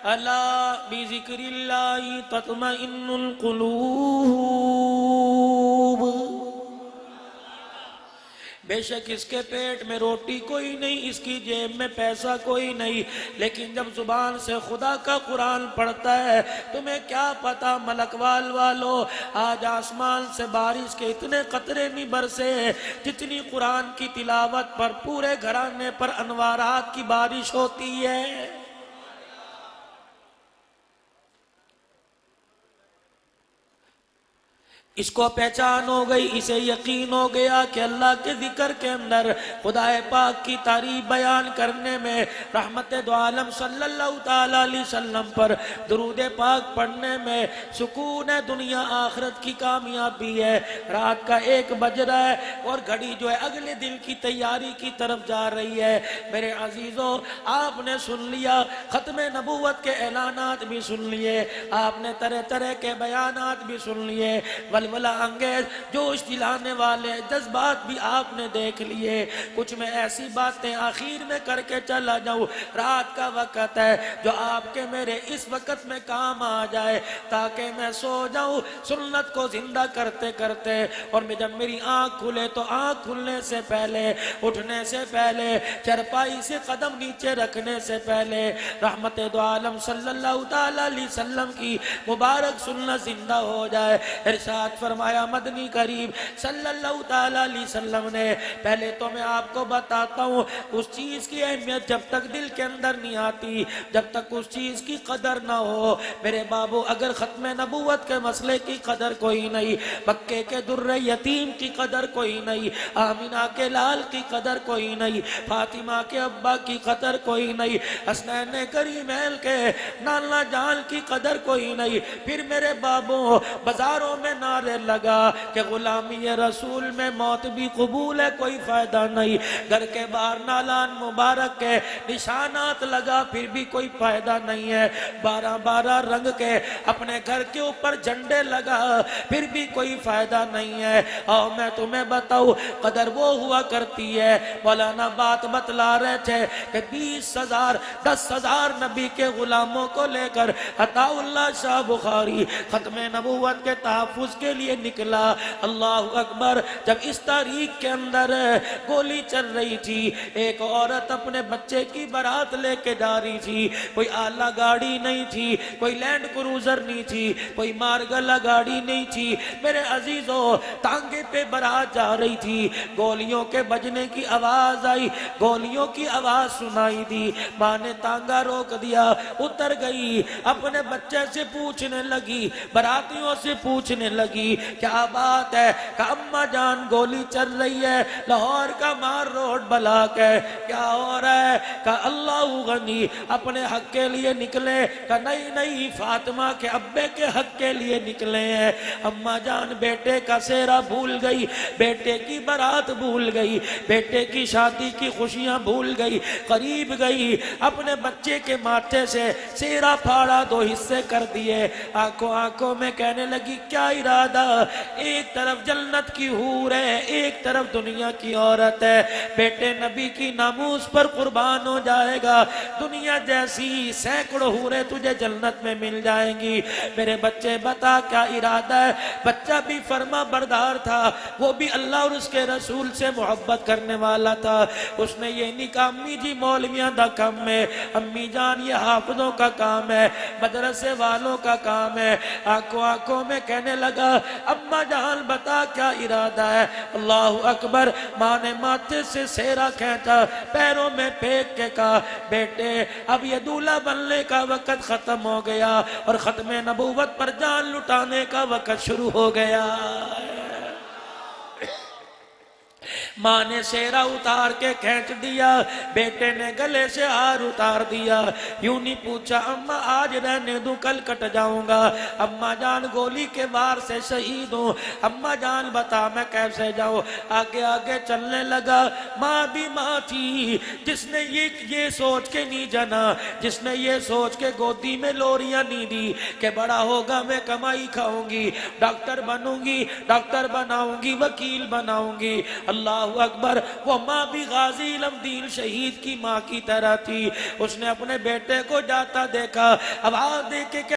الا بذکر اللہ تطمئن القلوب، بے شک اس کے پیٹ میں روٹی کوئی نہیں، اس کی جیب میں پیسہ کوئی نہیں، لیکن جب زبان سے خدا کا قرآن پڑھتا ہے، تمہیں کیا پتا ملکوال والو، آج آسمان سے بارش کے اتنے قطرے نہیں برسے جتنی قرآن کی تلاوت پر پورے گھرانے پر انوارات کی بارش ہوتی ہے۔ اس کو پہچان ہو گئی، اسے یقین ہو گیا کہ اللہ کے ذکر کے اندر، خدا پاک کی تعریف بیان کرنے میں، رحمت دو عالم صلی اللہ تعالیٰ علیہ وسلم پر درود پاک پڑھنے میں سکون ہے، دنیا آخرت کی کامیابی ہے۔ رات کا 1 بج رہا ہے اور گھڑی جو ہے اگلے دن کی تیاری کی طرف جا رہی ہے۔ میرے عزیزوں، آپ نے سن لیا، ختم نبوت کے اعلانات بھی سن لیے، آپ نے طرح طرح کے بیانات بھی سن لیے، ولولہ انگیز جوش دلانے والے جذبات بھی آپ نے دیکھ لیے۔ کچھ میں ایسی باتیں آخر میں کر کے چلا جاؤں، رات کا وقت ہے جو آپ کے میرے اس وقت میں کام آ جائے، تاکہ میں سو جاؤں سنت کو زندہ کرتے کرتے، اور جب میری آنکھ کھلے تو آنکھ کھلنے سے پہلے، اٹھنے سے پہلے، چرپائی سے قدم نیچے رکھنے سے پہلے، رحمت دو عالم صلی اللہ تعالیٰ علیہ وسلم کی مبارک سنت زندہ ہو جائے۔ ارشاد فرمایا مدنی کریم صلی اللہ تعالیٰ علیہ وسلم نے، پہلے تو میں آپ کو بتاتا ہوں اس چیز کی اہمیت جب تک دل کے اندر نہیں آتی، جب تک اس چیز کی قدر نہ ہو۔ میرے بابو، اگر ختم نبوت کے مسئلے کی قدر کوئی نہیں، مکے کے در یتیم کی قدر کوئی نہیں، آمینہ کے لال کی قدر کوئی نہیں، فاطمہ کے ابا کی قدر کوئی نہیں، حسنین کریمین کے نانا جان کی قدر کوئی نہیں، پھر میرے بابو بازاروں میں نعرے لگا کہ غلامی رسول میں موت بھی قبول ہے، کوئی فائدہ نہیں، گھر کے باہر نالان مبارک کے نشانات لگا، پھر بھی کوئی فائدہ نہیں ہے، 12 رنگ کے اپنے گھر کے اوپر جھنڈے لگا، پھر بھی کوئی فائدہ نہیں ہے۔ اور میں تمہیں بتاؤں قدر وہ ہوا کرتی ہے، مولانا بات بتلا رہے تھے کہ 20,000 10,000 نبی کے غلاموں کو لے کر عطا اللہ شاہ بخاری ختم نبوت کے تحفظ کے لیے نکلا۔ اللہ اکبر، جب اس تاریخ کے اندر گولی چل رہی تھی، ایک عورت اپنے بچے کی بارات لے کے جا رہی تھی، کوئی اعلیٰ گاڑی نہیں تھی، کوئی لینڈ کروزر نہیں تھی، کوئی مارگلا گاڑی نہیں تھی، میرے عزیزوں، تانگے پہ بارات جا رہی تھی، گولیوں کے بجنے کی آواز آئی، گولیوں کی آواز سنائی دی، ماں نے تانگا روک دیا، اتر گئی، اپنے بچے سے پوچھنے لگی، براتیوں سے پوچھنے لگی کیا بات ہے، کہ اماں جان گولی چل رہی ہے، لاہور کا مار روڈ بلاک ہے، کیا ہو رہا ہے، کہ اللہ غنی اپنے حق کے لیے نکلے، کہ نہیں فاطمہ کے ابے کے حق کے لیے نکلے ہیں۔ اماں جان بیٹے کا سہرا بھول گئی، بیٹے کی برات بھول گئی، بیٹے کی شادی کی خوشیاں بھول گئی، قریب گئی، اپنے بچے کے ماتھے سے سہرا پھاڑا، 2 حصے کر دیے، آنکھوں میں کہنے لگی کیا ارادہ، ایک طرف جنت کی حور ہے، ایک طرف دنیا کی عورت ہے، بیٹے نبی کی ناموس پر قربان ہو جائے گا، دنیا جیسی سینکڑوں حوریں تجھے جنت میں مل جائیں گی، میرے بچے بتا کیا ارادہ ہے۔ بچہ بھی فرما بردار تھا، وہ بھی اللہ اور اس کے رسول سے محبت کرنے والا تھا، اس نے یہ نہیں کہا امی جی مولویاں دا کام ہے، امی جان یہ حافظوں کا کام ہے، مدرسے والوں کا کام ہے، آنکھوں میں کہنے لگا اماں جان بتا کیا ارادہ ہے۔ اللہ اکبر، ماں نے ماتھے سے سہرا کھینچا، پیروں میں پھینک کے کہا بیٹے اب یہ دولہا بننے کا وقت ختم ہو گیا اور ختم نبوت پر جان لٹانے کا وقت شروع ہو گیا۔ ماں نے سہرا اتار کے کھینچ دیا، بیٹے نے گلے سے ہار اتار دیا، یوں نہیں پوچھا اماں آج رہنے دوں کل کٹ جاؤں گا، اماں جان گولی کے وار سے شہید ہوں، اماں جان بتا میں کیسے جاؤں، آگے آگے چلنے لگا۔ ماں بھی ماں تھی جس نے یہ سوچ کے نہیں جنا، جس نے یہ سوچ کے گودی میں لوریاں نہیں دی کہ بڑا ہوگا میں کمائی کھاؤں گی، ڈاکٹر بنوں گی، ڈاکٹر بناؤں گی، وکیل بناؤں گی۔ اللہ اللہ اکبر، وہ ماں بھی غازی علمدین شہید کی ماں کی طرح تھی، اس نے اپنے بیٹے کو جاتا دیکھا، آواز دے کے